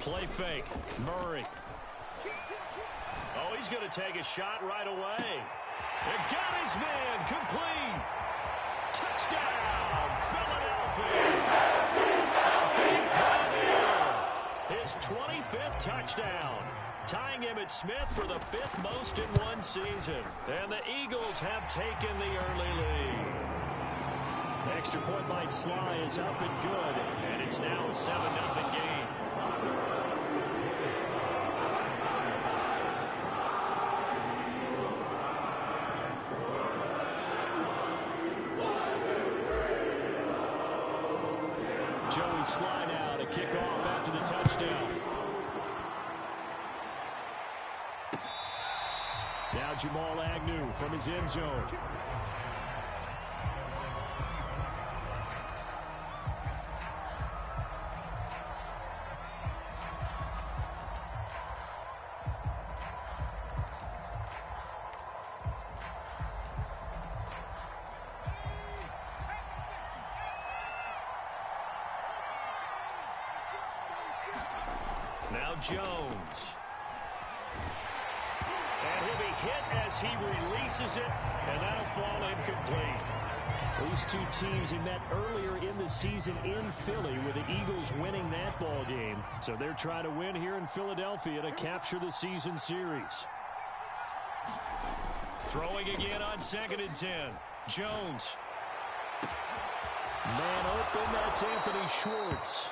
Play fake. Murray. Oh, he's going to take a shot right away. It got his man. Complete. Touchdown, Philadelphia. Big play there. His 25th touchdown. Tying Emmitt Smith for the 5th most in one season. And the Eagles have taken the early lead. Extra point by Sly is up and good. And it's now a 7-0 game. Joey Sly now to kick off after the touchdown. Now Jamal Agnew from his end zone. Now Jones. And he'll be hit as he releases it, and that'll fall incomplete. These two teams had met earlier in the season in Philly with the Eagles winning that ball game. So they're trying to win here in Philadelphia to capture the season series. Throwing again on 2nd and 10. Jones. Man open, that's Anthony Schwartz.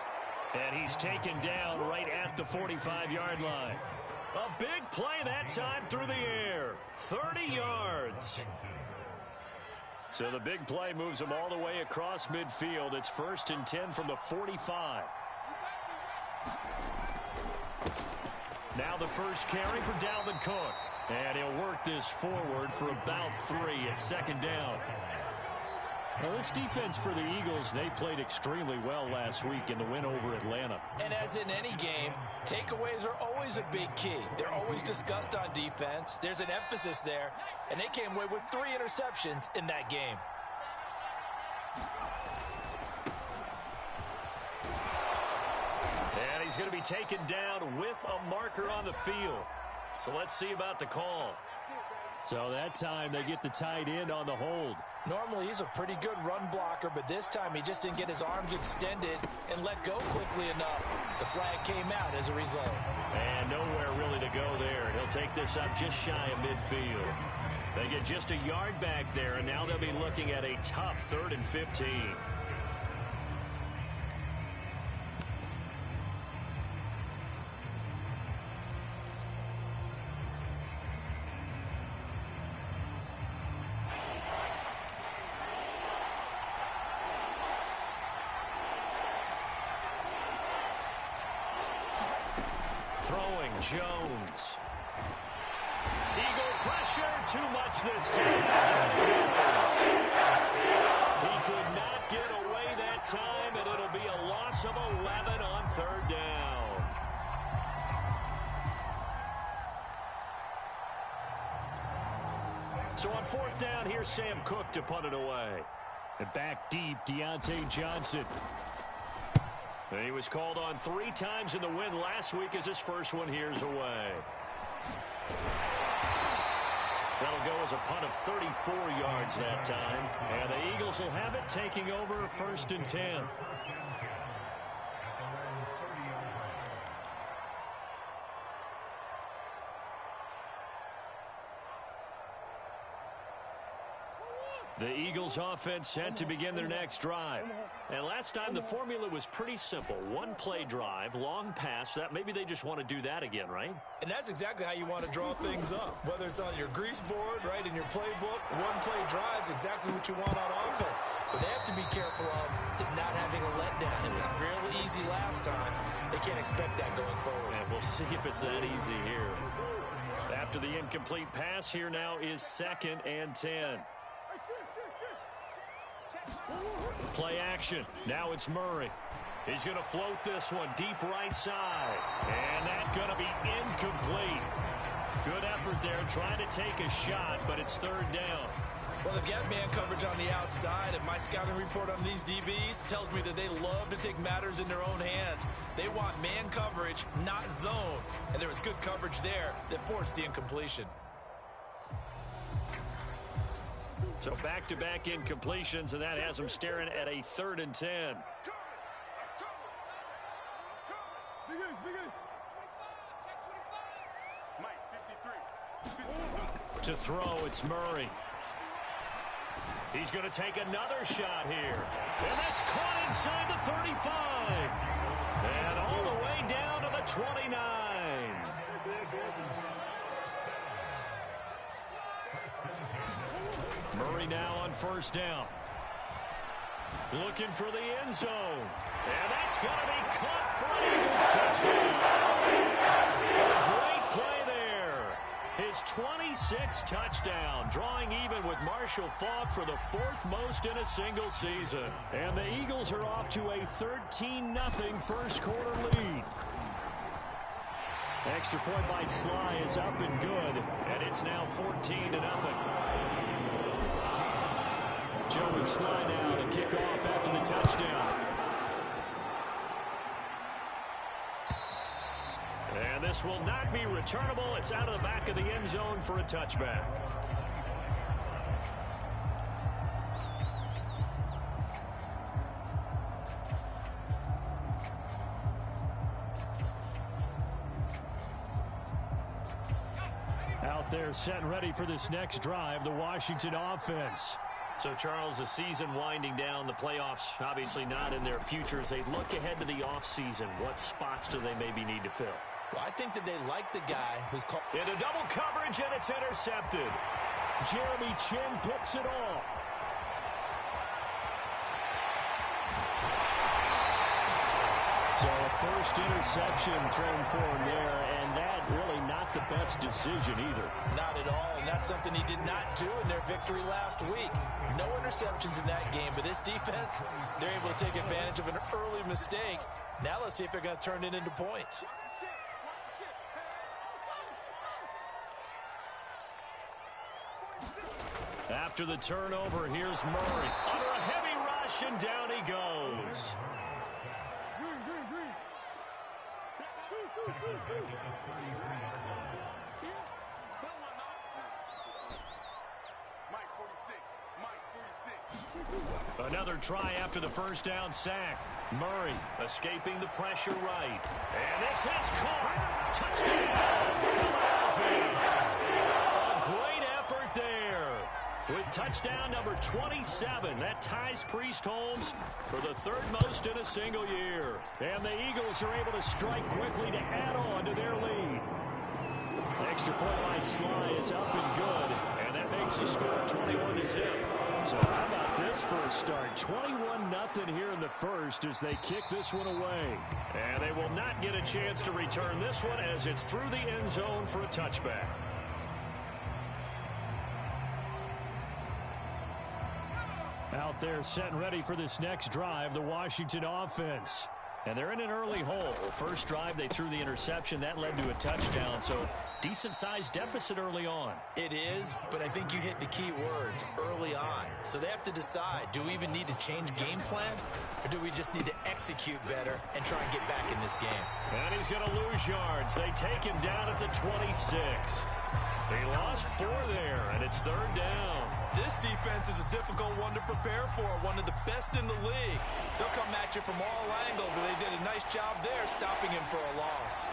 And he's taken down right at the 45-yard line. A big play that time through the air. 30 yards. So the big play moves him all the way across midfield. It's 1st and 10 from the 45. Now the first carry for Dalvin Cook. And he'll work this forward for about 3 at 2nd down. Well, this defense for the Eagles, they played extremely well last week in the win over Atlanta. And as in any game, takeaways are always a big key. They're always discussed on defense. There's an emphasis there, and they came away with 3 interceptions in that game. And he's going to be taken down with a marker on the field. So let's see about the call. So that time they get the tight end on the hold. Normally he's a pretty good run blocker, but this time he just didn't get his arms extended and let go quickly enough. The flag came out as a result. And nowhere really to go there. He'll take this up just shy of midfield. They get just a yard back there, and now they'll be looking at a tough 3rd and 15. Throwing Jones. Eagle pressure, too much this time. He could not get away that time, and it'll be a loss of 11 on 3rd down. So on 4th down, here's Sam Cook to punt it away. And back deep, Deontay Johnson. He was called on 3 times in the win last week as his first one here's away. That'll go as a punt of 34 yards that time. And the Eagles will have it, taking over 1st and 10. The Eagles offense set to begin their next drive. And last time the formula was pretty simple. 1-play drive, long pass. That maybe they just want to do that again, right? And that's exactly how you want to draw things up. Whether it's on your grease board, right, in your playbook, 1-play drive is exactly what you want on offense. What they have to be careful of is not having a letdown. It was real easy last time. They can't expect that going forward. And we'll see if it's that easy here. After the incomplete pass, here now is 2nd and 10. Play action. Now it's Murray. He's going to float this one deep right side. And that's going to be incomplete. Good effort there trying to take a shot, but it's 3rd down. Well, they've got man coverage on the outside, and my scouting report on these DBs tells me that they love to take matters in their own hands. They want man coverage, not zone. And there was good coverage there that forced the incompletion. So back-to-back incompletions, and that has them staring at a 3rd and 10. To throw, it's Murray. He's going to take another shot here. And that's caught inside the 35. And all the way down to the 29. Murray now on 1st down. Looking for the end zone. And that's going to be caught for an Eagles touchdown. Great play there. His 26th touchdown, drawing even with Marshall Faulk for the 4th most in a single season. And the Eagles are off to a 13-0 first quarter lead. Extra point by Sly is up and good, and it's now 14-0. Joey Sly now to kick off after the touchdown. And this will not be returnable. It's out of the back of the end zone for a touchback. Out there set and ready for this next drive, the Washington offense. So, Charles, the season winding down, the playoffs obviously not in their future. As they look ahead to the offseason, what spots do they maybe need to fill? Well, I think that they like the guy who's called into double coverage, and it's intercepted. Jeremy Chin picks it off. So a first interception thrown for him there, and that really not the best decision either. Not at all, and that's something he did not do in their victory last week. No interceptions in that game, but this defense, they're able to take advantage of an early mistake. Now let's see if they're going to turn it into points. After the turnover, here's Murray. Under a heavy rush, and down he goes. Another try after the first down sack. Murray escaping the pressure right. And this is caught. Touchdown, Philadelphia. A great effort there. With touchdown number 27, that ties Priest Holmes for the 3rd most in a single year. And the Eagles are able to strike quickly to add on to their lead. Extra point by Sly is up and good, and that makes the score 21-0. So how about this for a start? 21-0 here in the first as they kick this one away. And they will not get a chance to return this one as it's through the end zone for a touchback. Out there set and ready for this next drive, the Washington offense. And they're in an early hole. First drive, they threw the interception. That led to a touchdown, so decent-sized deficit early on. It is, but I think you hit the key words, early on. So they have to decide, do we even need to change game plan, or do we just need to execute better and try and get back in this game? And he's going to lose yards. They take him down at the 26. They lost 4 there, and it's 3rd down. This defense is a difficult one to prepare for, one of the best in the league. They'll come at you from all angles, and they did a nice job there stopping him for a loss.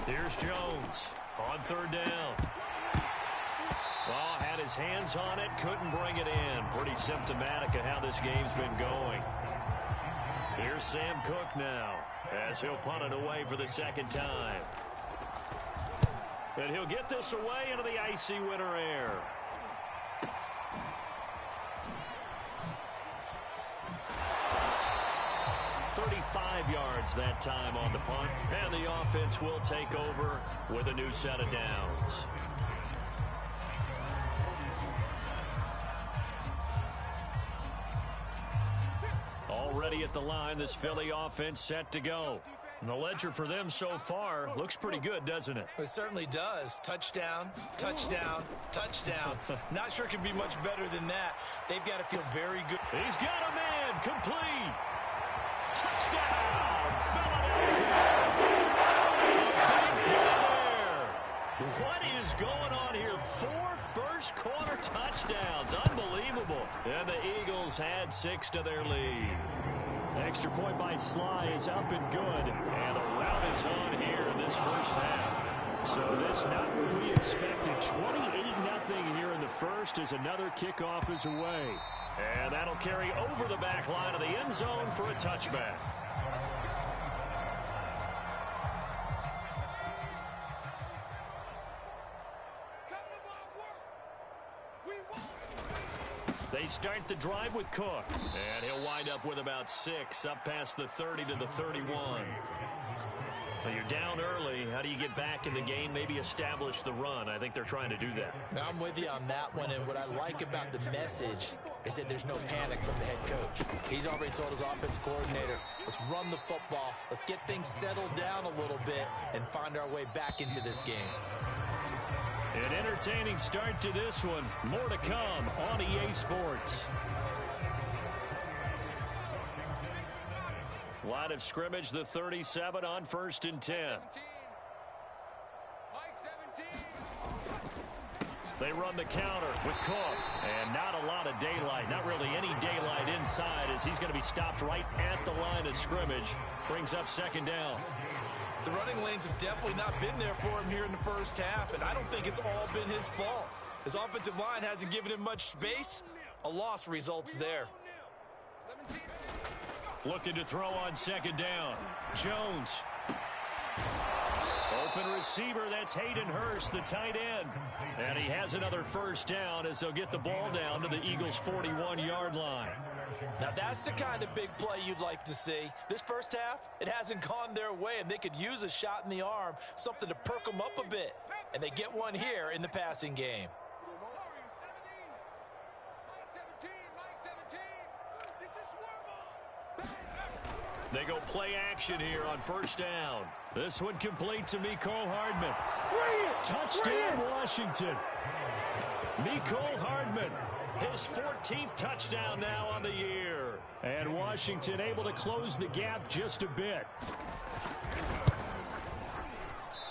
Here's Jones on 3rd down. Ball had his hands on it, couldn't bring it in. Pretty symptomatic of how this game's been going. Here's Sam Cook now as he'll punt it away for the 2nd time. And he'll get this away into the icy winter air. "35 yards that time on the punt, and the offense will take over with a new set of downs. ready at the line. This Philly offense set to go. And the ledger for them so far looks pretty good, doesn't it? It certainly does. Touchdown, touchdown, touchdown. Not sure it can be much better than that. They've got to feel very good. He's got a man. Complete. Touchdown. Philadelphia. Big play there. What is going on here? 4 first-quarter touchdowns. Unbelievable. And the Eagles had 6 to their lead. Extra point by Sly is up and good. And the rout is on here in this first half. So this not what we expected. 28-0 here in the first as another kickoff is away. And that'll carry over the back line of the end zone for a touchback. They start the drive with Cook. And he'll wind up with about 6 up past the 30 to the 31. Well, you're down early. How do you get back in the game? Maybe establish the run. I think they're trying to do that. Now, I'm with you on that one. And what I like about the message is that there's no panic from the head coach. He's already told his offensive coordinator, let's run the football. Let's get things settled down a little bit and find our way back into this game. An entertaining start to this one. More to come on EA Sports. Line of scrimmage, the 37 on 1st and 10. They run the counter with Cook. And not a lot of daylight. Not really any daylight inside as he's going to be stopped right at the line of scrimmage. Brings up 2nd down. The running lanes have definitely not been there for him here in the first half, and I don't think it's all been his fault. His offensive line hasn't given him much space. A loss results there. Looking to throw on 2nd down. Jones. Open receiver, that's Hayden Hurst, the tight end. And he has another first down as they'll get the ball down to the Eagles' 41-yard line. Now, that's the kind of big play you'd like to see. This first half, it hasn't gone their way, and they could use a shot in the arm, something to perk them up a bit. And they get one here in the passing game. They go play action here on 1st down. This one complete to Mecole Hardman. Touchdown, Washington. Mecole Hardman. His 14th touchdown now on the year. And Washington able to close the gap just a bit.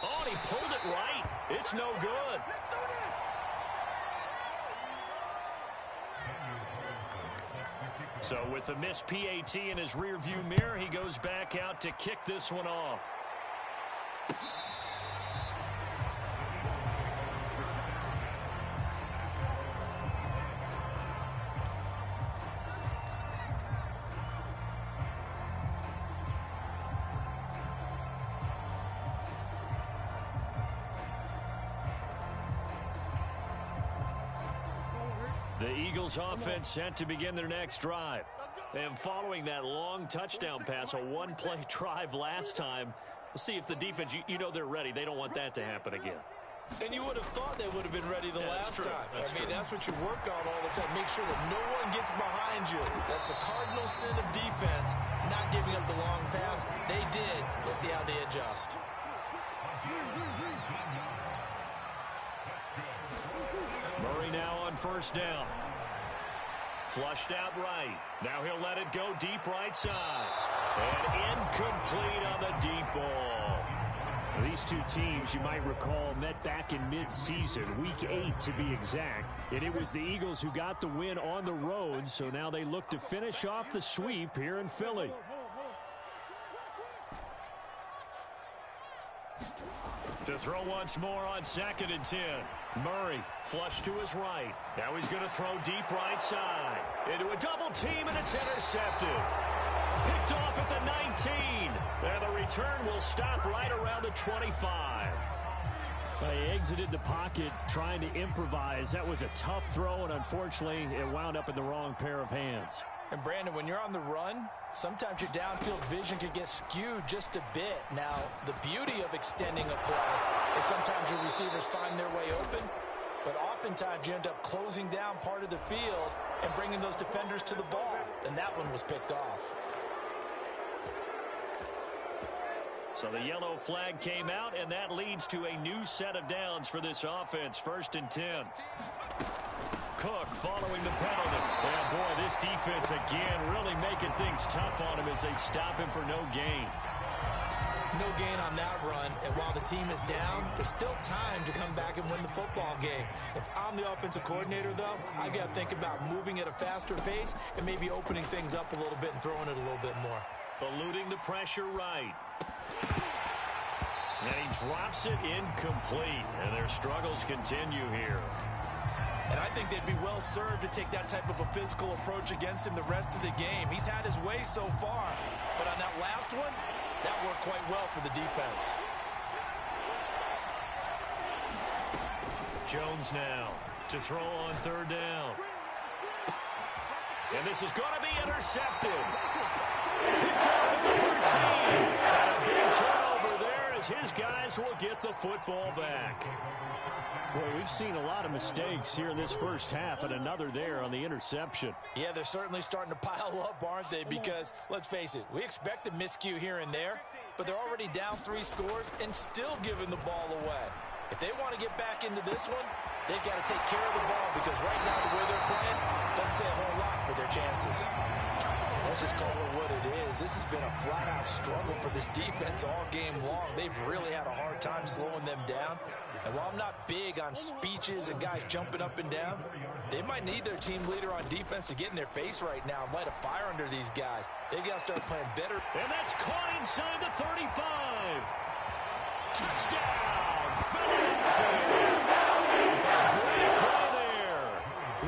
Oh, and he pulled it right. It's no good. So with the missed PAT in his rearview mirror, he goes back out to kick this one off. The Eagles offense set to begin their next drive. And following that long touchdown pass, a one-play drive last time, we'll see if the defense, you know they're ready. They don't want that to happen again. And you would have thought they would have been ready the last time. That's what you work on all the time. Make sure that no one gets behind you. That's the cardinal sin of defense, not giving up the long pass. They did. Let's see how they adjust. Murray now on 1st down. Flushed out right. Now he'll let it go deep right side. And incomplete on the deep ball. These two teams, you might recall, met back in mid-season, week 8 to be exact. And it was the Eagles who got the win on the road, so now they look to finish off the sweep here in Philly. To throw once more on 2nd and 10. Murray flush to his right. Now he's going to throw deep right side. Into a double team, and it's intercepted. Picked off at the 19. And the return will stop right around the 25. They exited the pocket trying to improvise. That was a tough throw, and unfortunately, it wound up in the wrong pair of hands. And, Brandon, when you're on the run, sometimes your downfield vision can get skewed just a bit. Now, the beauty of extending a play is sometimes your receivers find their way open, but oftentimes you end up closing down part of the field and bringing those defenders to the ball. And that one was picked off. So the yellow flag came out, and that leads to a new set of downs for this offense. 1st and 10. Cook following the penalty. And boy, this defense again really making things tough on him as they stop him for no gain. No gain on that run, and while the team is down, there's still time to come back and win the football game. If I'm the offensive coordinator, though, I've got to think about moving at a faster pace and maybe opening things up a little bit and throwing it a little bit more. Eluding the pressure right. And he drops it incomplete, and their struggles continue here. And I think they'd be well served to take that type of a physical approach against him the rest of the game. He's had his way so far, but on that last one, that worked quite well for the defense. Jones now to throw on 3rd down. And this is going to be intercepted. Picked off at the 13. And a big turnover there as his guys will get the football back. Boy, we've seen a lot of mistakes here in this first half, and another there on the interception. Yeah, they're certainly starting to pile up, aren't they? Because, let's face it, we expect a miscue here and there, but they're already down 3 scores and still giving the ball away. If they want to get back into this one, they've got to take care of the ball, because right now the way they're playing doesn't say a whole lot for their chances. Let's just call it what it is. This has been a flat-out struggle for this defense all game long. They've really had a hard time slowing them down. And while I'm not big on speeches and guys jumping up and down, they might need their team leader on defense to get in their face right now and light a fire under these guys. They've got to start playing better. And that's caught inside the 35. Touchdown, Philadelphia. Great play there.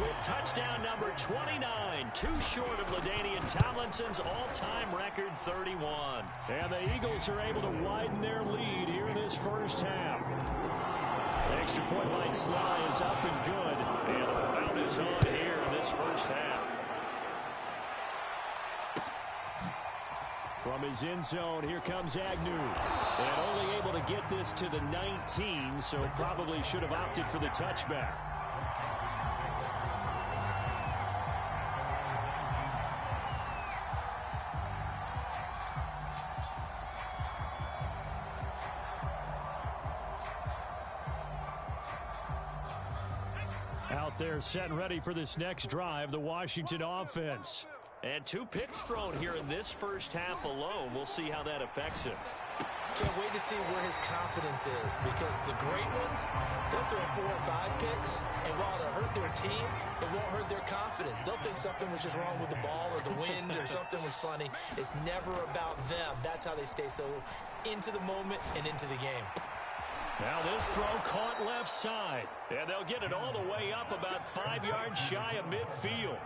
With touchdown number 29, too short of LaDainian Tomlinson's all-time record 31. And the Eagles are able to widen their lead here in this first half. The extra point by Sly is up and good. And the round is on here in this first half. From his end zone, here comes Agnew. And only able to get this to the 19, so probably should have opted for the touchback. Out there set and ready for this next drive, the Washington offense. And 2 picks thrown here in this first half alone. We'll see how that affects him. Can't wait to see where his confidence is, because the great ones, they'll throw 4 or 5 picks, and while it'll hurt their team, it won't hurt their confidence. They'll think something was just wrong with the ball or the wind or something was funny. It's never about them. That's how they stay so into the moment and into the game. Now this throw caught left side, and they'll get it all the way up about 5 yards shy of midfield.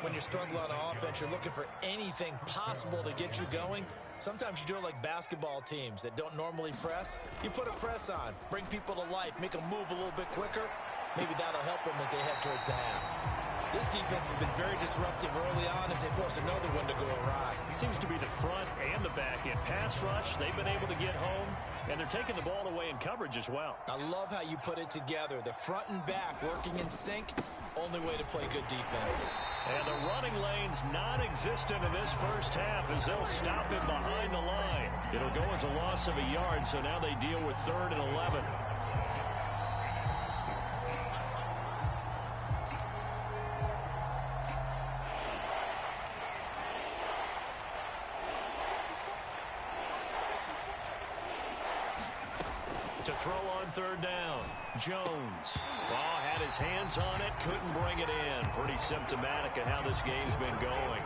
When you're struggling on offense, you're looking for anything possible to get you going. Sometimes you do it like basketball teams that don't normally press. You put a press on, bring people to life, make them move a little bit quicker. Maybe that'll help them as they head towards the half. This defense has been very disruptive early on as they force another one to go awry. It seems to be the front and the back end. Pass rush, they've been able to get home, and they're taking the ball away in coverage as well. I love how you put it together. The front and back working in sync, only way to play good defense. And the running lane's non-existent in this first half as they'll stop him behind the line. It'll go as a loss of a yard, so now they deal with 3rd and 11. To throw on 3rd down, Jones. Oh, had his hands on it, couldn't bring it in. Pretty symptomatic of how this game's been going.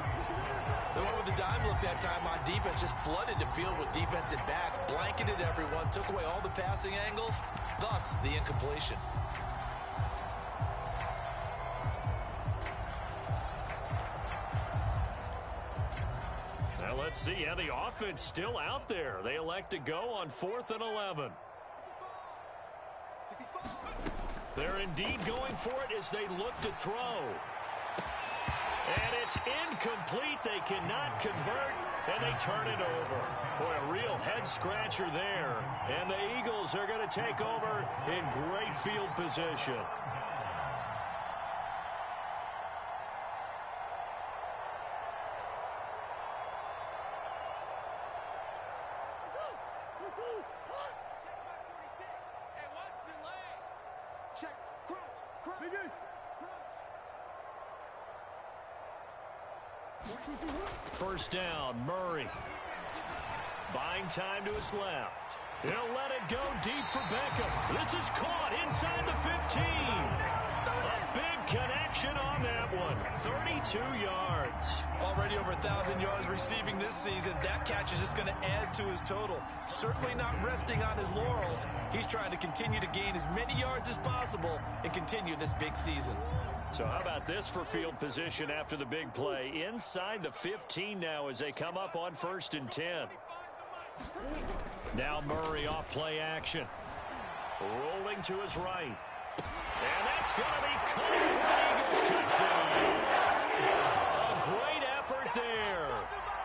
They went with the dime look that time on defense, just flooded the field with defensive backs, blanketed everyone, took away all the passing angles, thus the incompletion. Now let's see how the offense still out there. They elect to go on 4th and 11. They're indeed going for it as they look to throw. And it's incomplete. They cannot convert, and they turn it over. Boy, a real head-scratcher there. And the Eagles are going to take over in great field position. First down, Murray. Buying time to his left. He'll let it go deep for Beckham. This is caught inside the 15. A big connection on that one. 32 yards. Already over 1,000 yards receiving this season. That catch is just going to add to his total. Certainly not resting on his laurels. He's trying to continue to gain as many yards as possible and continue this big season. So how about this for field position after the big play? Inside the 15 now as they come up on 1st and 10. Now Murray off play action. Rolling to his right. And that's going to be caught for an Eagles touchdown. A great effort there.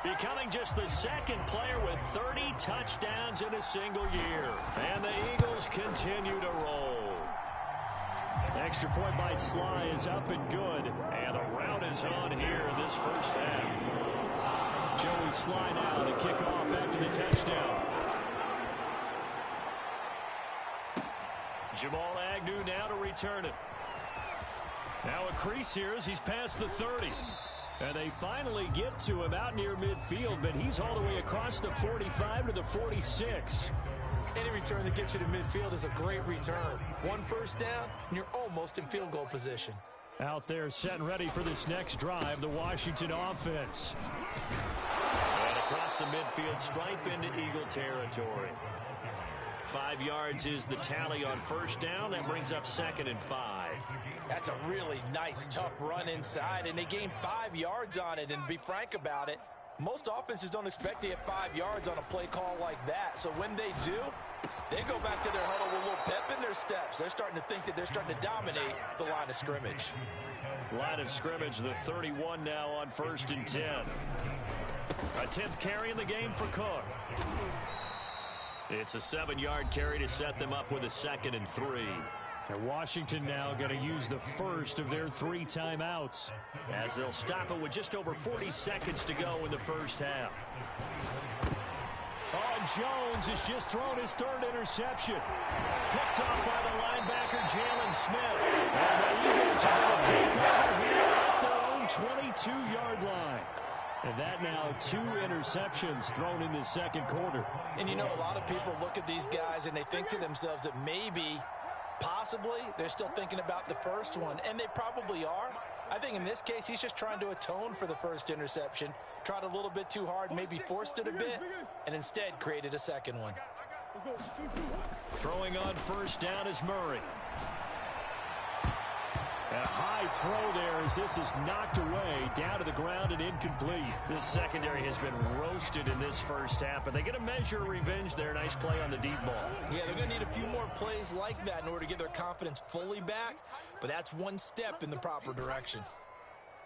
Becoming just the second player with 30 touchdowns in a single year. And the Eagles continue to roll. Extra point by Sly is up and good. And the route is on here in this first half. Joey Sly now to kick off after the touchdown. Jamal Agnew now to return it. Now a crease here as he's past the 30. And they finally get to him out near midfield, but he's all the way across the 45 to the 46. Any return that gets you to midfield is a great return. One first down, and you're almost in field goal position. Out there set and ready for this next drive, the Washington offense. And across the midfield stripe into Eagle territory. 5 yards is the tally on first down. That brings up 2nd and 5. That's a really nice, tough run inside, and they gained 5 yards on it. And to be frank about it, most offenses don't expect to get 5 yards on a play call like that. So when they do, they go back to their huddle with a little pep in their steps. They're starting to think that they're starting to dominate the line of scrimmage. Line of scrimmage, the 31 now on 1st and 10. A 10th carry in the game for Cook. It's a 7-yard carry to set them up with a 2nd and 3. And Washington now going to use the first of their 3 timeouts as they'll stop it with just over 40 seconds to go in the first half. Oh, Jones has just thrown his 3rd interception. Picked off by the linebacker, Jalen Smith. And the Eagles are going to take over here at their own 22-yard line. And that now 2 interceptions thrown in the second quarter. And you know, a lot of people look at these guys and they think to themselves that maybe, possibly, they're still thinking about the first one. And they probably are. I think in this case, he's just trying to atone for the first interception. Tried a little bit too hard, maybe forced it a bit, and instead created a second one. Throwing on first down is Murray. A high throw there as this is knocked away, down to the ground and incomplete. This secondary has been roasted in this first half, but they get a measure of revenge there. Nice play on the deep ball. Yeah, they're going to need a few more plays like that in order to get their confidence fully back, but that's one step in the proper direction.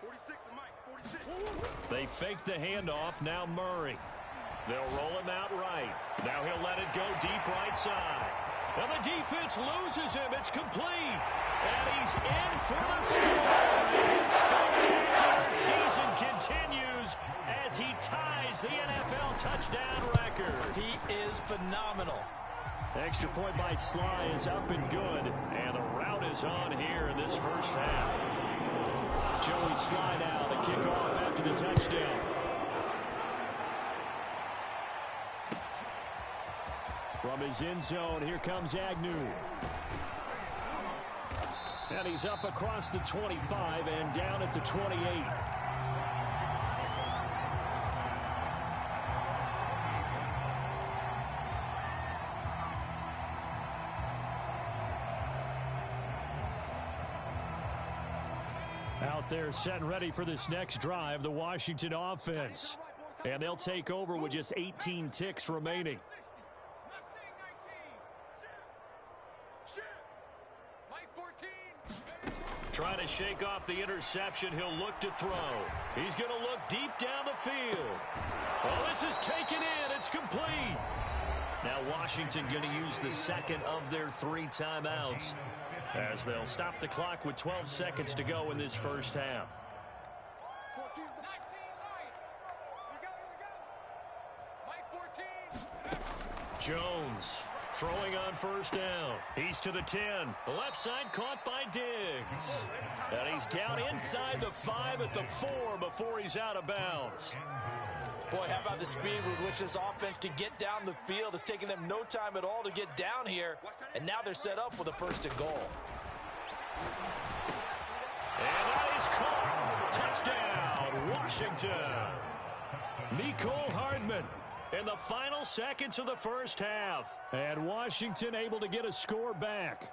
46 to Mike, 46. They fake the handoff, now Murray. They'll roll him out right. Now he'll let it go deep right side. And the defense loses him. It's complete. And he's in for the score. His spectacular season continues as he ties the NFL touchdown record. He is phenomenal. Extra point by Sly is up and good. And the route is on here in this first half. Joey Sly now to kick off after the touchdown. From his end zone, here comes Agnew. And he's up across the 25 and down at the 28. Out there set and ready for this next drive, the Washington offense. And they'll take over with just 18 ticks remaining. Trying to shake off the interception. He'll look to throw. He's going to look deep down the field. Oh, this is taken in. It's complete. Now Washington going to use the second of their 3 timeouts as they'll stop the clock with 12 seconds to go in this first half. 14, 19, right. Here we go. Mike 14. Jones throwing on first down. He's to the 10. Left side caught by Diggs. And he's down inside the 5 at the 4 before he's out of bounds. Boy, how about the speed with which this offense can get down the field? It's taking them no time at all to get down here. And now they're set up with a 1st and goal. And that is caught. Touchdown, Washington. Mecole Hardman in the final seconds of the first half. And Washington able to get a score back.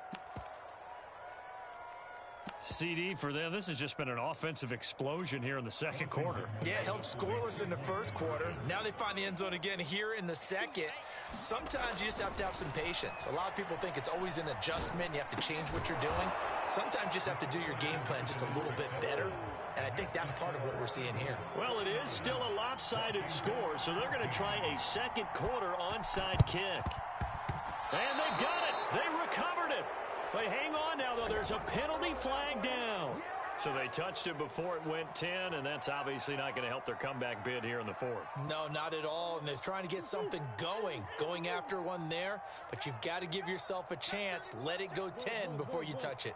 CD for them, this has just been an offensive explosion here in the second quarter. Yeah, held scoreless in the first quarter. Now they find the end zone again here in the second. Sometimes you just have to have some patience. A lot of people think it's always an adjustment. You have to change what you're doing. Sometimes you just have to do your game plan just a little bit better. And I think that's part of what we're seeing here. Well, it is still a lopsided score, so they're going to try a second quarter onside kick. And they've got it. They recovered it. But hang on now, though. There's a penalty flag down. So they touched it before it went 10, and that's obviously not going to help their comeback bid here in the 4th. No, not at all. And they're trying to get something going after one there. But you've got to give yourself a chance. Let it go 10 before you touch it.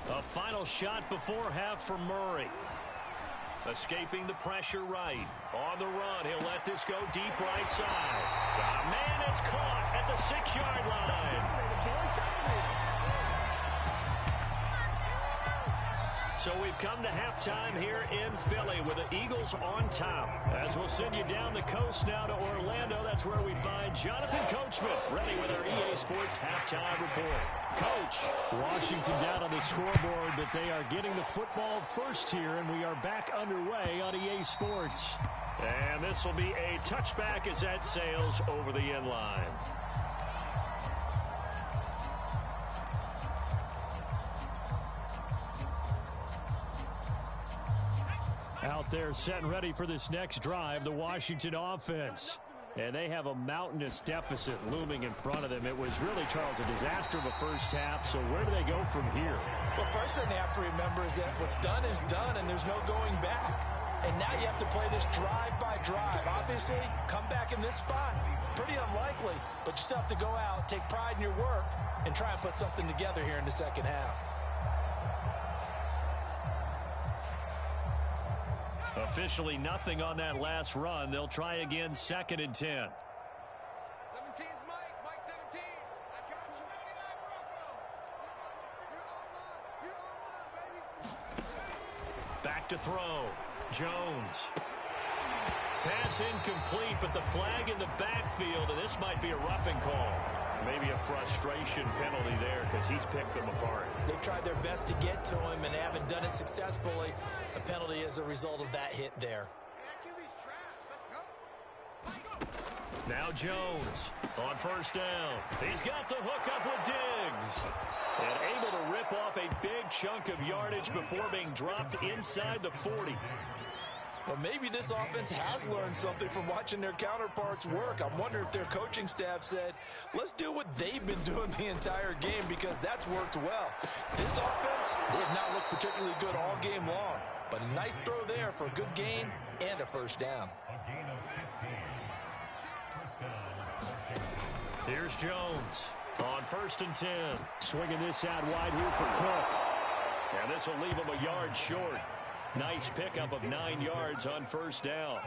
A final shot before half for Murray. Escaping the pressure right. On the run, he'll let this go deep right side. Man, it's caught at the 6-yard line. So we've come to halftime here in Philly with the Eagles on top. As we'll send you down the coast now to Orlando, that's where we find Jonathan Coachman ready with our EA Sports halftime report. Coach, Washington down on the scoreboard, but they are getting the football first here, and we are back underway on EA Sports. And this will be a touchback as that sails over the end line. Out there set and ready for this next drive, the Washington offense. And they have a mountainous deficit looming in front of them. It was really, Charles, a disaster of a first half. So where do they go from here? Well, first thing they have to remember is that what's done is done, and there's no going back. And now you have to play this drive by drive. Obviously, come back in this spot, pretty unlikely. But you still have to go out, take pride in your work, and try and put something together here in the second half. Officially nothing on that last run. They'll try again 2nd and 10. 17's Mike. Mike 17. I got you. You're online, baby. Back to throw. Jones. Pass incomplete, but the flag in the backfield, and this might be a roughing call. Maybe a frustration penalty there because he's picked them apart. They've tried their best to get to him and haven't done it successfully. A penalty as a result of that hit there. Now Jones on first down. He's got the hookup with Diggs. And able to rip off a big chunk of yardage before being dropped inside the 40. Well, maybe this offense has learned something from watching their counterparts work. I'm wondering if their coaching staff said, let's do what they've been doing the entire game, because that's worked well. This offense, they have not looked particularly good all game long. But a nice throw there for a good gain and a first down. Here's Jones on 1st and 10. Swinging this out wide here for Cook. And this will leave him a yard short. Nice pickup of 9 yards on first down.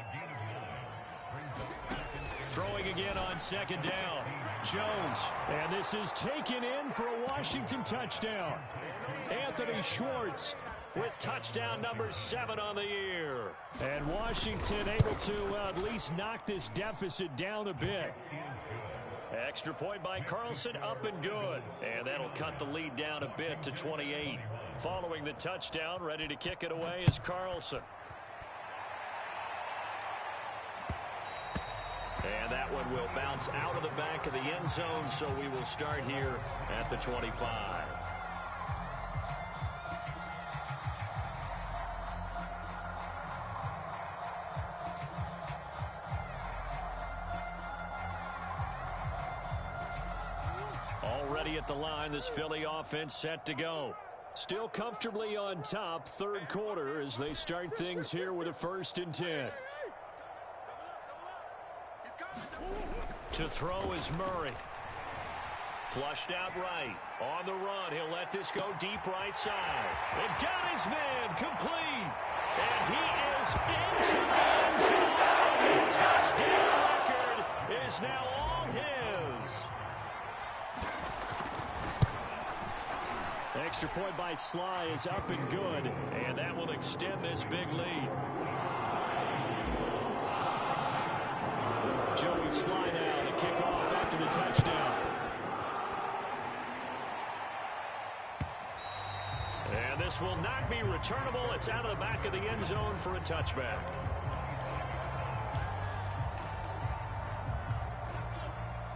Throwing again on 2nd down. Jones. And this is taken in for a Washington touchdown. Anthony Schwartz with touchdown number 7 on the year. And Washington able to at least knock this deficit down a bit. Extra point by Carlson, up and good. And that'll cut the lead down a bit to 28. Following the touchdown, ready to kick it away is Carlson. And that one will bounce out of the back of the end zone, so we will start here at the 25. ready at the line. This Philly offense set to go. Still comfortably on top, third quarter, as they start things here with a 1st and 10. To throw is Murray. Flushed out right. On the run, he'll let this go deep right side. They've got his man complete. And he is into the end zone. The touchdown record is now all his. Extra point by Sly is up and good. And that will extend this big lead. Joey Sly now to kick off after the touchdown. And this will not be returnable. It's out of the back of the end zone for a touchback.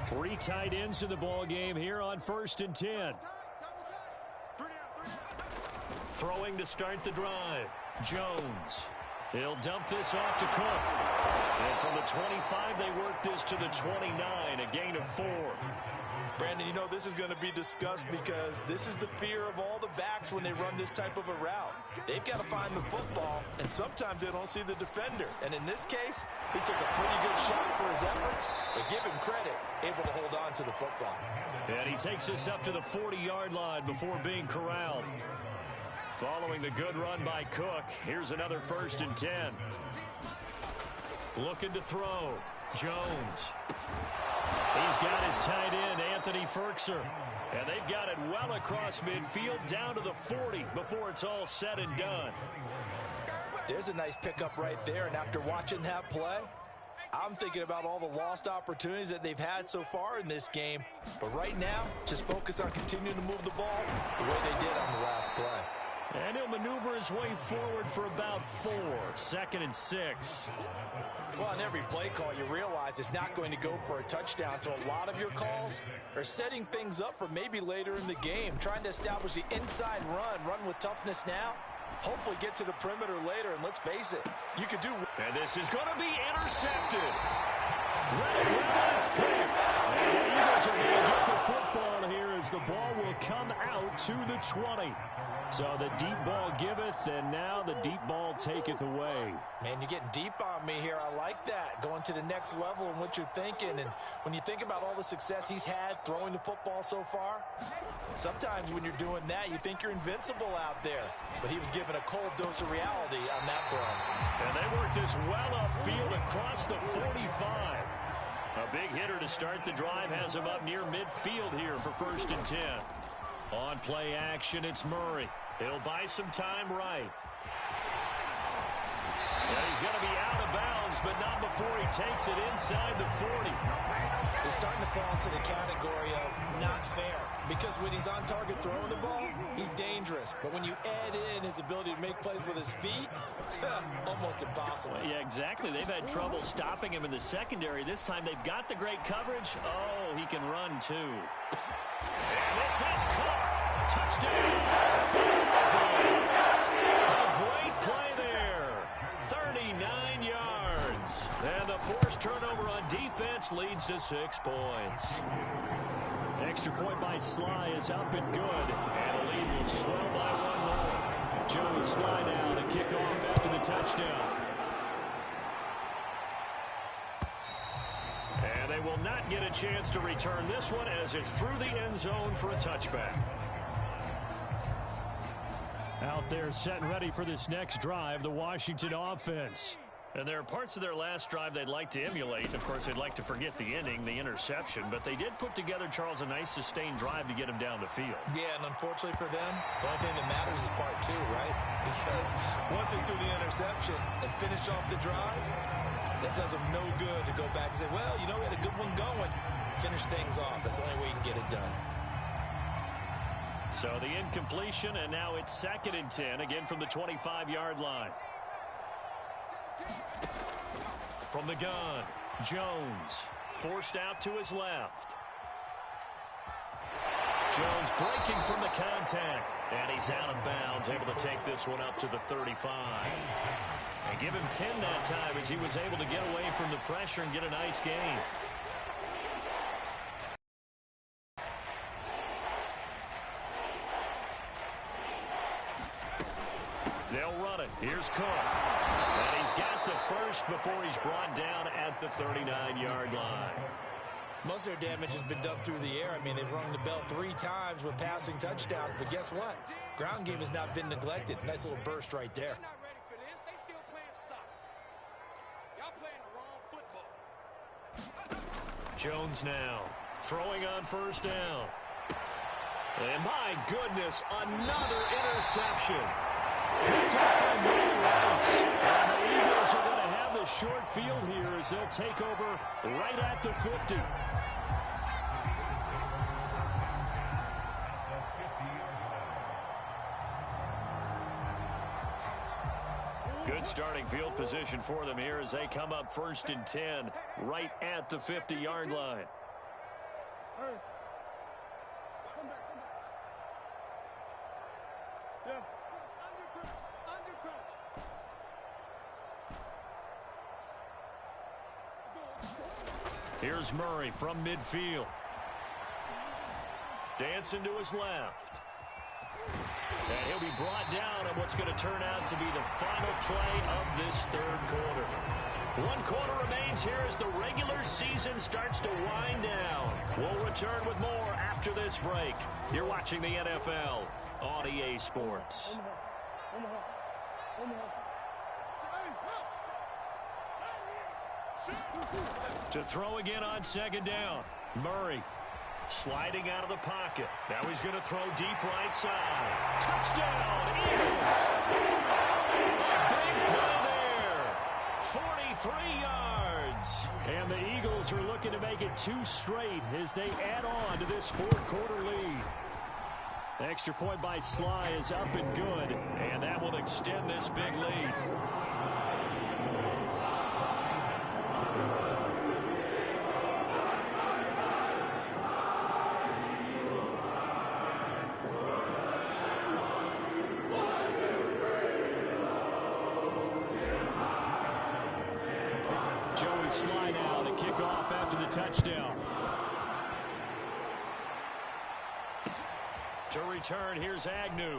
Three tight ends in the ball game here on 1st and 10. Throwing to start the drive. Jones. He'll dump this off to Cook. And from the 25, they work this to the 29, a gain of 4. Brandon, you know this is going to be discussed because this is the fear of all the backs when they run this type of a route. They've got to find the football, and sometimes they don't see the defender. And in this case, he took a pretty good shot for his efforts, but give him credit, able to hold on to the football. And he takes this up to the 40-yard line before being corralled. Following the good run by Cook, here's another 1st and 10. Looking to throw. Jones. He's got his tight end, Anthony Ferkser. And they've got it well across midfield down to the 40 before it's all said and done. There's a nice pickup right there, and after watching that play, I'm thinking about all the lost opportunities that they've had so far in this game. But right now, just focus on continuing to move the ball the way they did on the last play. And he'll maneuver his way forward for about 4. 2nd and 6. Well, on every play call, you realize it's not going to go for a touchdown. So a lot of your calls are setting things up for maybe later in the game, trying to establish the inside run with toughness now. Hopefully get to the perimeter later, and let's face it, you could do. And this is going to be intercepted. It's picked. And the Eagles are going to get the football here as the ball will come out to the 20. So the deep ball giveth, and now the deep ball taketh away. Man, you're getting deep on me here. I like that. Going to the next level in what you're thinking. And when you think about all the success he's had throwing the football so far, sometimes when you're doing that, you think you're invincible out there. But he was given a cold dose of reality on that throw. And they work this well upfield across the 45. A big hitter to start the drive has him up near midfield here for 1st and 10. On play action, it's Murray. He'll buy some time right. And he's going to be out of bounds, but not before he takes it inside the 40. He's starting to fall into the category of not fair, because when he's on target throwing the ball, he's dangerous. But when you add in his ability to make plays with his feet, almost impossible. Well, yeah, exactly. They've had trouble stopping him in the secondary. This time they've got the great coverage. Oh, he can run too. And this is caught. Touchdown. A great play there. 39 yards. And the forced turnover on defense leads to 6 points. Extra point by Sly is up and good. And the lead will swell by 1 more. Joey Sly now to kick off after the touchdown. And they will not get a chance to return this one as it's through the end zone for a touchback. Out there set and ready for this next drive, the Washington offense. And there are parts of their last drive they'd like to emulate. Of course, they'd like to forget the ending, the interception. But they did put together, Charles, a nice sustained drive to get them down the field. Yeah, and unfortunately for them, the only thing that matters is part 2, right? Because once they threw the interception and finished off the drive, that does them no good to go back and say, well, you know, we had a good one going. Finish things off. That's the only way you can get it done. So the incompletion, and now it's 2nd and 10, again from the 25-yard line. From the gun, Jones forced out to his left. Jones breaking from the contact, and he's out of bounds, able to take this one up to the 35. And give him 10 that time as he was able to get away from the pressure and get a nice gain. They'll run it. Here's Cook. And he's got the first before he's brought down at the 39-yard line. Most of their damage has been done through the air. I mean, they've rung the bell 3 times with passing touchdowns. But guess what? Ground game has not been neglected. Nice little burst right there. They're not ready for this. They still playing soccer. Y'all playing the wrong football. Jones now throwing on first down. And my goodness, another interception. Picked up by Murray Rice. And the Eagles are going to have the short field here as they'll take over right at the 50. Good starting field position for them here as they come up 1st and 10 right at the 50-yard line. Here's Murray from midfield. Dancing to his left. And he'll be brought down at what's going to turn out to be the final play of this 3rd quarter. 1 quarter remains here as the regular season starts to wind down. We'll return with more after this break. You're watching the NFL on EA Sports. To throw again on 2nd down. Murray sliding out of the pocket. Now he's going to throw deep right side. Touchdown, Eagles! A big play there. 43 yards. And the Eagles are looking to make it 2 straight as they add on to this 4th quarter lead. The extra point by Sly is up and good, and that will extend this big lead. Sly now to kick off after the touchdown. To return, here's Agnew.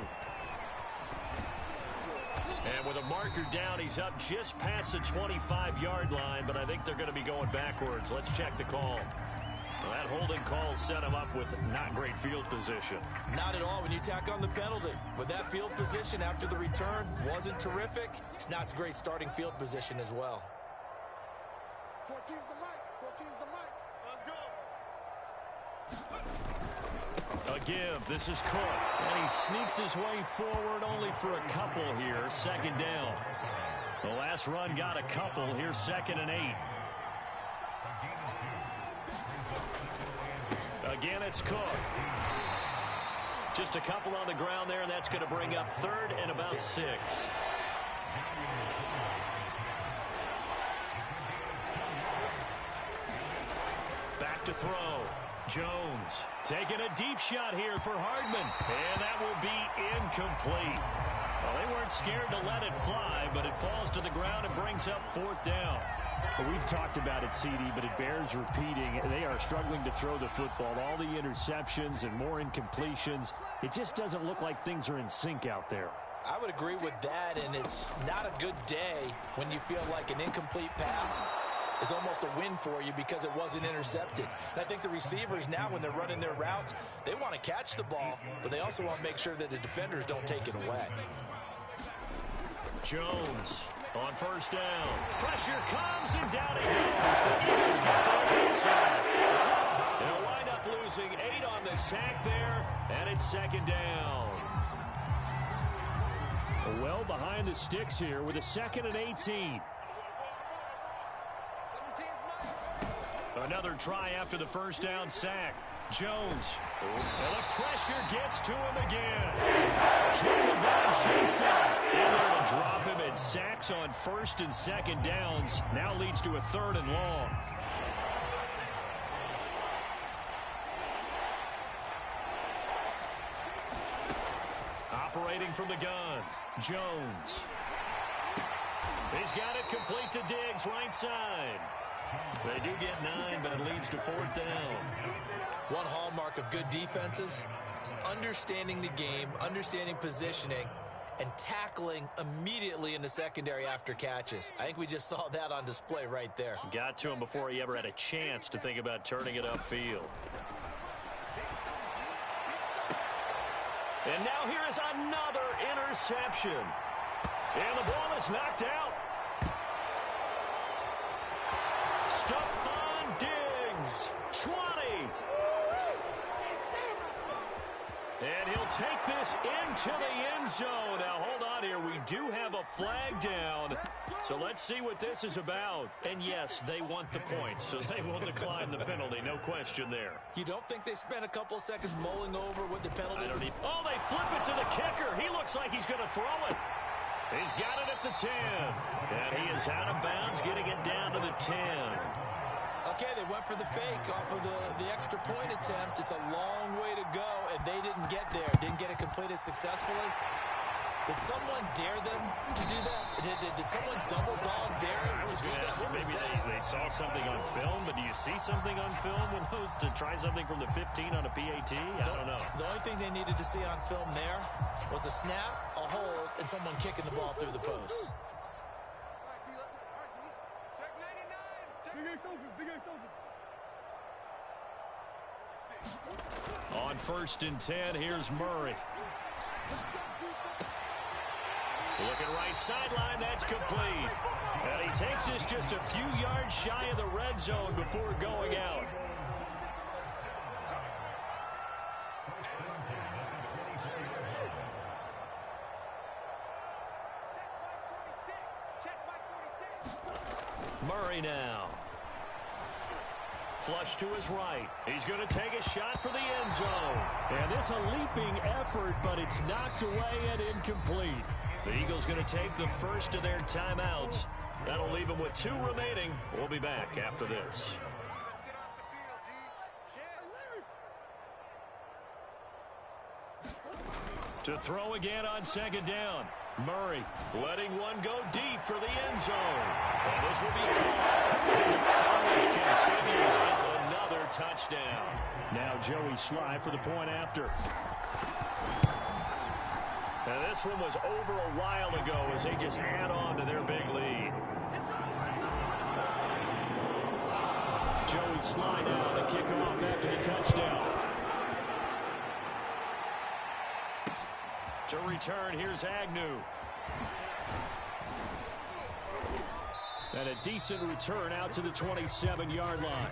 And with a marker down, he's up just past the 25-yard line, but I think they're going to be going backwards. Let's check the call. Well, that holding call set him up with not great field position. Not at all when you tack on the penalty. With that field position after the return wasn't terrific. It's not a great starting field position as well. 14's the mic. 14's the mic. Let's go. A give. This is Cook. And he sneaks his way forward only for a couple here. 2nd down. The last run got a couple. Here's 2nd and 8. Again, it's Cook. Just a couple on the ground there, and that's going to bring up 3rd and about 6. Back to throw. Jones taking a deep shot here for Hardman. And that will be incomplete. Well, they weren't scared to let it fly, but it falls to the ground and brings up 4th down. Well, we've talked about it, CD, but it bears repeating. They are struggling to throw the football. All the interceptions and more incompletions. It just doesn't look like things are in sync out there. I would agree with that, and it's not a good day when you feel like an incomplete pass is almost a win for you because it wasn't intercepted. And I think the receivers now, when they're running their routes, they want to catch the ball, but they also want to make sure that the defenders don't take it away. Jones on 1st down. Pressure comes, and down he goes. The Eagles get the inside. They'll wind up losing 8 on the sack there, and it's 2nd down. Well behind the sticks here with a 2nd and 18. Another try after the 1st down sack. Jones. And the pressure gets to him again. And they're to drop him, and sacks on 1st and 2nd downs. Now leads to a 3rd and long. Operating from the gun. Jones. He's got it complete to Diggs, right side. They do get 9, but it leads to 4th down. One hallmark of good defenses is understanding the game, understanding positioning, and tackling immediately in the secondary after catches. I think we just saw that on display right there. Got to him before he ever had a chance to think about turning it upfield. And now here is another interception. And the ball is knocked out. Stephon Diggs, 20. And he'll take this into the end zone. Now, hold on here. We do have a flag down. So let's see what this is about. And, yes, they want the points, so they will decline the penalty. No question there. You don't think they spent a couple of seconds mulling over what the penalty? Oh, they flip it to the kicker. He looks like he's going to throw it. He's got it at the 10. And he is out of bounds, getting it down to the 10. Okay, they went for the fake off of the extra point attempt. It's a long way to go, and they didn't get there. Didn't get it completed successfully. Did someone dare them to do that? Did someone double dog dare them to do that? Maybe they saw something on film, but do you see something on film when those to try something from the 15 on a PAT? I don't know. The only thing they needed to see on film there was a snap, a hold, and someone kicking the ball through the post. On 1st and 10, here's Murray. Looking right sideline, that's complete. And he takes us just a few yards shy of the red zone before going out. Murray now. Flush to his right. He's going to take a shot for the end zone. And this a leaping effort, but it's knocked away and incomplete. The Eagles going to take the first of their timeouts. That'll leave them with 2 remaining. We'll be back after this. To throw again on 2nd down. Murray letting one go deep for the end zone. And this will be caught. And the coverage continues. It's another touchdown. Now Joey Sly for the point after. And this one was over a while ago as they just add on to their big lead. Joey Sly now to kick off after the touchdown. To return, here's Agnew. And a decent return out to the 27-yard line.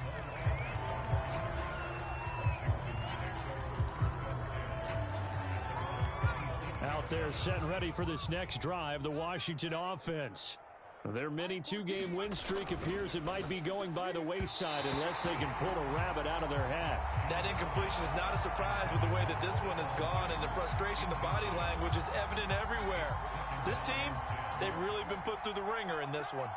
Out there set and ready for this next drive, the Washington offense. Their mini 2-game win streak appears it might be going by the wayside unless they can pull a rabbit out of their hat. That incompletion is not a surprise with the way that this one has gone, and the frustration, the body language is evident everywhere. This team, they've really been put through the ringer in this one.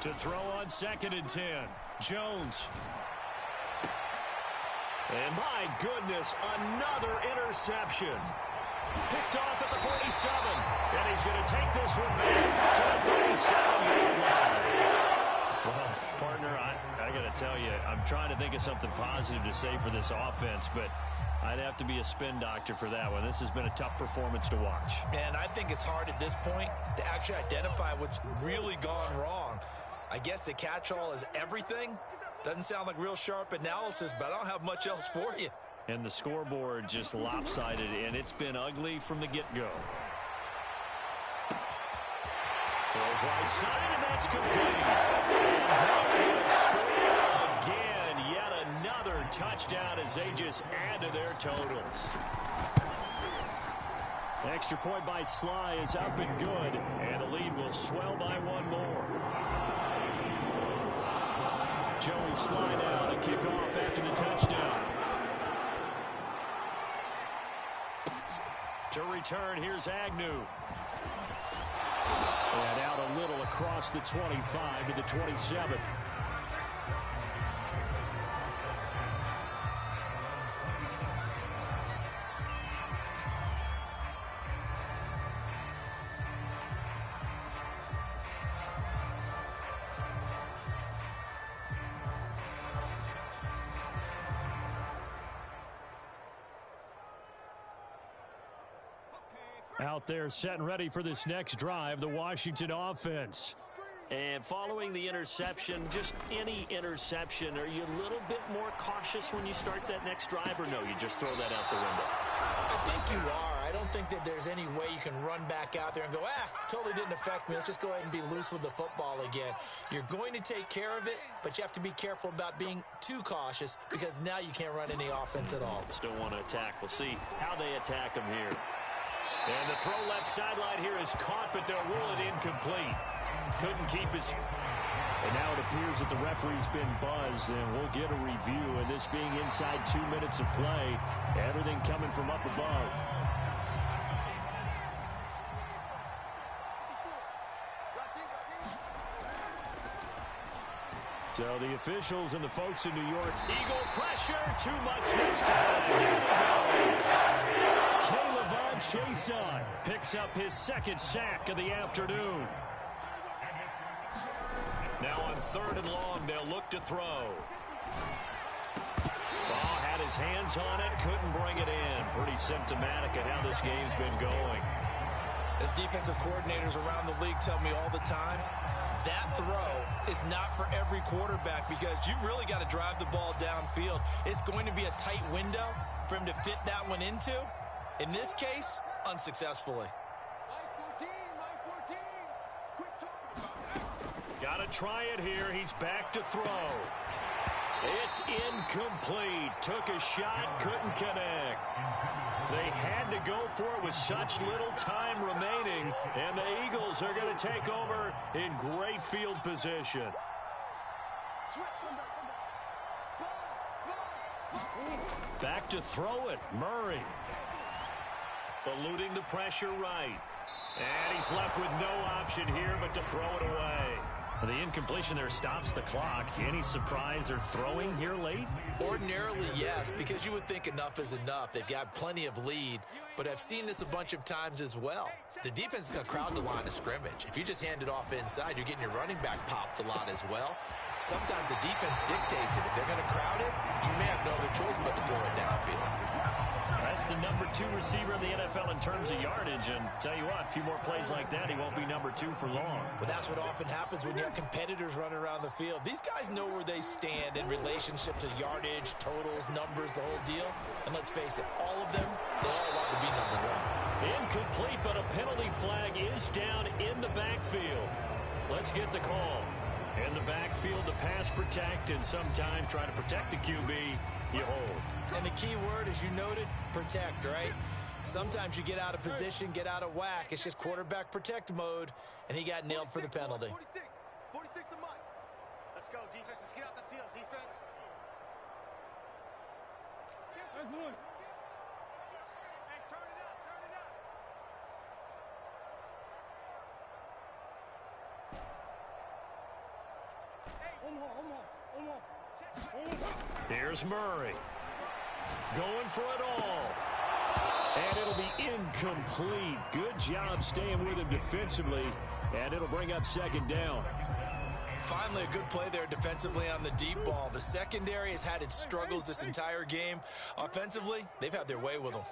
To throw on 2nd and 10, Jones. And my goodness, another interception. Picked off at the 47. And he's going to take this one back to the 37-yard line. Well, partner, I got to tell you, I'm trying to think of something positive to say for this offense, but I'd have to be a spin doctor for that one. This has been a tough performance to watch. And I think it's hard at this point to actually identify what's really gone wrong. I guess the catch-all is everything. Doesn't sound like real sharp analysis, but I don't have much else for you. And the scoreboard just lopsided, and it's been ugly from the get-go. Throws right side, and that's complete. And they will score again. Yet another touchdown as they just add to their totals. Extra point by Sly is up and good, and the lead will swell by one more. Joey Sly now to kick off after the touchdown. To return, here's Agnew. And out a little across the 25 to the 27. Out there set and ready for this next drive, the Washington offense. And following the interception, just any interception, are you a little bit more cautious when you start that next drive, or no, you just throw that out the window? I think you are. I don't think that there's any way you can run back out there and go, totally didn't affect me. Let's just go ahead and be loose with the football again. You're going to take care of it, but you have to be careful about being too cautious because now you can't run any offense at all. Still want to attack. We'll see how they attack them here. And the throw left sideline here is caught, but they'll rule it incomplete. Couldn't keep his... And now it appears that the referee's been buzzed, and we'll get a review. And this being inside 2 minutes of play, everything coming from up above. So the officials and the folks in New York, Eagle pressure, too much this time. Caleb Chason picks up his second sack of the afternoon. Now on 3rd and long, they'll look to throw. Ball had his hands on it, couldn't bring it in. Pretty symptomatic of how this game's been going. As defensive coordinators around the league tell me all the time, that throw is not for every quarterback because you've really got to drive the ball downfield. It's going to be a tight window for him to fit that one into. In this case, unsuccessfully. Got to try it here. He's back to throw. It's incomplete. Took a shot, couldn't connect. They had to go for it with such little time remaining, and the Eagles are going to take over in great field position. Back to throw it, Murray. Eluding the pressure right. And he's left with no option here but to throw it away. The incompletion there stops the clock. Any surprise they're throwing here late? Ordinarily, yes, because you would think enough is enough. They've got plenty of lead, but I've seen this a bunch of times as well. The defense is going to crowd the line of scrimmage. If you just hand it off inside, you're getting your running back popped a lot as well. Sometimes the defense dictates it. If they're going to crowd it, you may have no other choice but to throw it downfield. That's the number 2 receiver in the NFL in terms of yardage, and tell you what, a few more plays like that, he won't be number 2 for long. But that's what often happens when you have competitors running around the field. These guys know where they stand in relationship to yardage, totals, numbers, the whole deal. And let's face it, all of them, they all want to be number 1. Incomplete, but a penalty flag is down in the backfield. Let's get the call. In the backfield to pass protect, and sometimes try to protect the QB, you hold. And the key word, as you noted, protect, right? Sometimes you get out of position, get out of whack. It's just quarterback protect mode, and he got nailed for the penalty. 46 to Mike. Let's go, defense. Let's get out the field, defense. There's one. Hey, turn it up, turn it up. Here's Murray. Going for it all. And it'll be incomplete. Good job staying with him defensively. And it'll bring up 2nd down. Finally, a good play there defensively on the deep ball. The secondary has had its struggles this entire game. Offensively, they've had their way with them.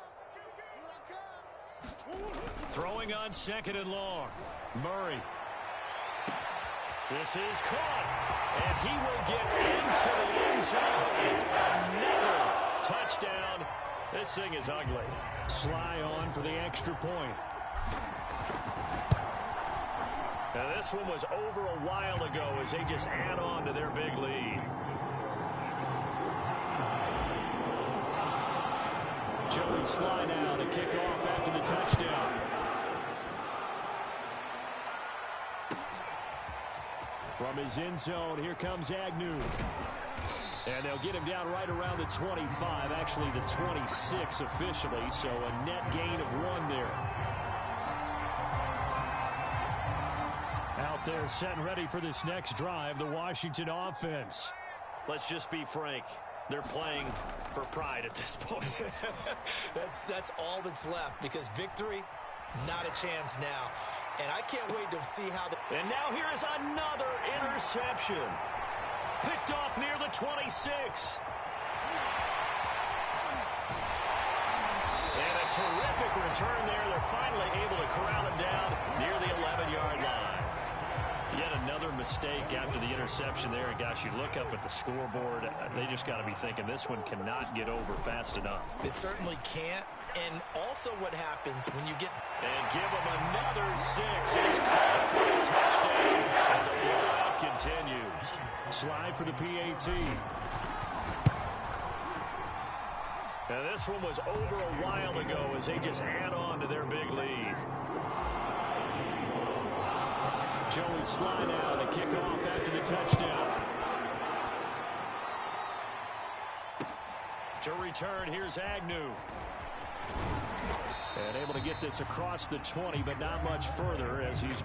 Throwing on 2nd and long. Murray. This is caught. And he will get into the end zone. It's another touchdown. This thing is ugly. Sly on for the extra point. Now this one was over a while ago as they just add on to their big lead. Joey Sly now to kick off after the touchdown. From his end zone, here comes Agnew. And they'll get him down right around the 25, actually the 26 officially, so a net gain of 1 there. Out there set and ready for this next drive, the Washington offense. Let's just be frank. They're playing for pride at this point. That's all that's left because victory, not a chance now. And I can't wait to see how And now here is another interception. Picked off near the 26. And a terrific return there. They're finally able to corral him down near the 11-yard line. Yet another mistake after the interception there. And gosh, you look up at the scoreboard, they just got to be thinking this one cannot get over fast enough. It certainly can't. And also what happens when you get... And give him another 6. It's caught for a touchdown. And the blowout continues. Slide for the PAT. Now this one was over a while ago as they just add on to their big lead. Joey slide out, a kickoff after the touchdown. To return, here's Agnew. And able to get this across the 20, but not much further as he's